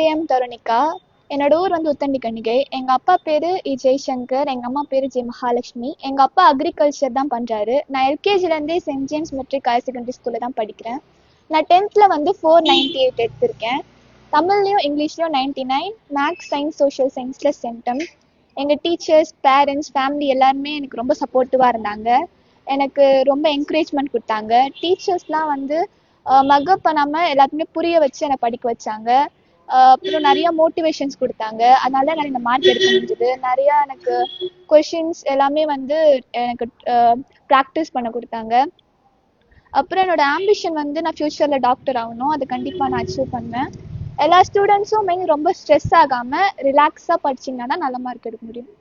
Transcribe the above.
ஜே.எம். தருணிகா. என்னோட ஊர் வந்து உத்தண்டிகண்டிகை. எங்கள் அப்பா பேர் ஜெய்சங்கர், எங்கள் அம்மா பேர் ஜெய் மகாலட்சுமி. எங்கள் அப்பா அக்ரிகல்ச்சர் தான் பண்ணுறாரு. நான் எல்கேஜிலேருந்தே saint James matric higher secondary ஸ்கூலில் தான் படிக்கிறேன். நான் 10th வந்து 498 எடுத்திருக்கேன். தமிழ்லையும் இங்கிலீஷ்லையும் 99, மேக்ஸ் சயின்ஸ் சோஷியல் சயின்ஸில் சென்டம். எங்கள் டீச்சர்ஸ், பேரண்ட்ஸ், ஃபேமிலி எல்லாருமே எனக்கு ரொம்ப சப்போர்ட்டிவாக இருந்தாங்க. எனக்கு ரொம்ப என்கரேஜ்மெண்ட் கொடுத்தாங்க. டீச்சர்ஸ்லாம் வந்து மக்கப் பண்ணாமல் எல்லாத்துக்குமே புரிய வச்சு என்னை படிக்க வச்சாங்க. அப்புறம் நிறைய மோட்டிவேஷன்ஸ் கொடுத்தாங்க. அதனால தான் என்னால் இந்த மார்க் எடுக்க முடிஞ்சுது. நிறையா எனக்கு கொஷின்ஸ் எல்லாமே வந்து எனக்கு ப்ராக்டிஸ் பண்ண கொடுத்தாங்க. அப்புறம் என்னோட ஆம்பிஷன் வந்து நான் ஃப்யூச்சரில் டாக்டர் ஆகணும். அது கண்டிப்பாக நான் அச்சீவ் பண்ணுவேன். எல்லா ஸ்டூடெண்ட்ஸும் ரொம்ப ஸ்ட்ரெஸ் ஆகாமல் ரிலாக்ஸாக படிச்சிங்கன்னா தான் நல்ல மார்க் எடுக்க முடியும்.